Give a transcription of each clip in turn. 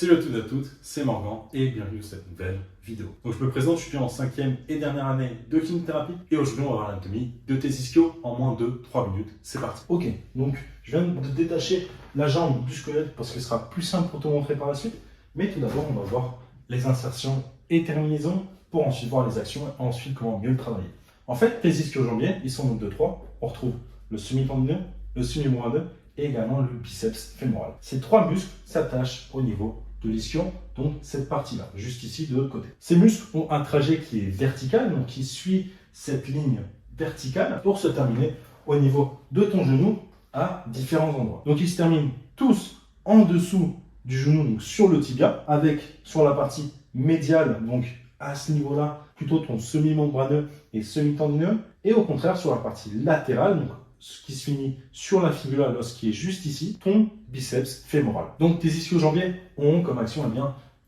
Salut à toutes et à toutes, c'est Morgan et bienvenue dans cette nouvelle vidéo. Donc je me présente, je suis en 5e et dernière année de kinésithérapie et aujourd'hui on va voir l'anatomie de tes ischios en moins de 3 minutes. C'est parti. Ok, donc je viens de détacher la jambe du squelette parce que ce sera plus simple pour te montrer par la suite. Mais tout d'abord, on va voir les insertions et terminaisons pour ensuite voir les actions et ensuite comment mieux le travailler. En fait, les ischio-jambiers, ils sont donc de 3. On retrouve le semi-tendineux, le semi-moineux et également le biceps fémoral. Ces 3 muscles s'attachent au niveau de l'ischio, donc cette partie-là, juste ici de l'autre côté. Ces muscles ont un trajet qui est vertical, donc qui suit cette ligne verticale pour se terminer au niveau de ton genou à différents endroits. Donc ils se terminent tous en dessous du genou, donc sur le tibia, avec sur la partie médiale, donc à ce niveau-là, plutôt ton semi-membraneux et semi-tendineux, et au contraire sur la partie latérale, donc ce qui se finit sur la fibula l'os qui est juste ici, ton biceps fémoral. Donc tes ischio-jambiers ont comme action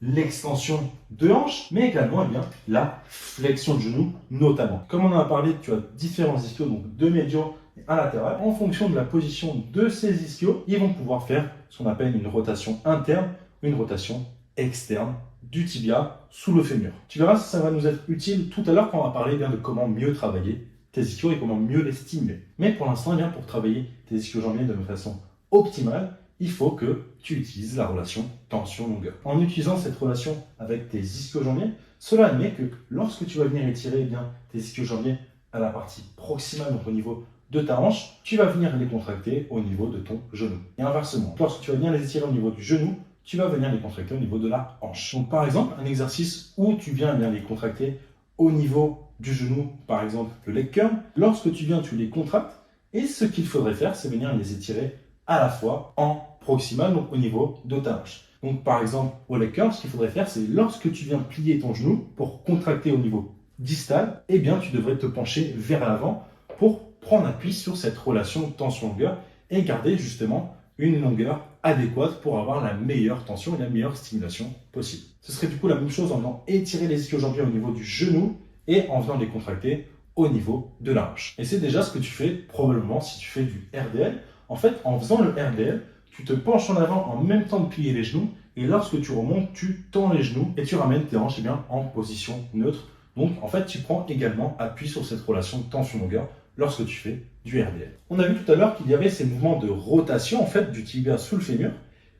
l'extension de hanche, mais également la flexion de genou notamment. Comme on en a parlé, tu as différents ischios, donc deux médiaux et un latéral. En fonction de la position de ces ischios, ils vont pouvoir faire ce qu'on appelle une rotation interne ou une rotation externe du tibia sous le fémur. Tu verras, ça va nous être utile tout à l'heure quand on va parler de comment mieux travailler tes ischios et comment mieux les stimuler. Mais pour l'instant, pour travailler tes ischio-jambiers de façon optimale, il faut que tu utilises la relation tension-longueur. En utilisant cette relation avec tes ischio-jambiers, cela admet que lorsque tu vas venir étirer tes ischio-jambiers à la partie proximale, donc au niveau de ta hanche, tu vas venir les contracter au niveau de ton genou. Et inversement, lorsque tu vas venir les étirer au niveau du genou, tu vas venir les contracter au niveau de la hanche. Donc par exemple, un exercice où tu viens les contracter au niveau du genou, par exemple le leg curl, lorsque tu les contractes, et ce qu'il faudrait faire, c'est venir les étirer à la fois en proximal, donc au niveau de ta hanche. Donc par exemple, au leg curl, ce qu'il faudrait faire, c'est lorsque tu viens plier ton genou pour contracter au niveau distal, tu devrais te pencher vers l'avant pour prendre appui sur cette relation tension-longueur et garder justement une longueur adéquate pour avoir la meilleure tension et la meilleure stimulation possible. Ce serait du coup la même chose en venant étirer les ischio-jambiers au niveau du genou et en venant les contracter au niveau de la hanche. Et c'est déjà ce que tu fais probablement si tu fais du RDL. En fait, en faisant le RDL, tu te penches en avant en même temps de plier les genoux et lorsque tu remontes, tu tends les genoux et tu ramènes tes hanches en position neutre. Donc en fait, tu prends également appui sur cette relation de tension-longueur lorsque tu fais du RDL. On a vu tout à l'heure qu'il y avait ces mouvements de rotation du tibia sous le fémur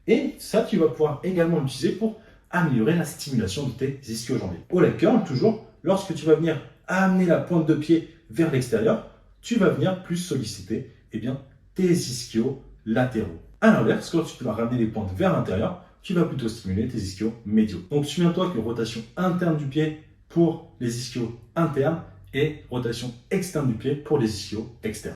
et ça, tu vas pouvoir également l'utiliser pour améliorer la stimulation de tes ischio-jambiers. Au leg curl, toujours, lorsque tu vas venir amener la pointe de pied vers l'extérieur, tu vas venir plus solliciter tes ischios latéraux. A l'inverse, lorsque tu vas ramener les pointes vers l'intérieur, tu vas plutôt stimuler tes ischios médiaux. Donc souviens-toi que rotation interne du pied pour les ischios internes et rotation externe du pied pour les ischios externes.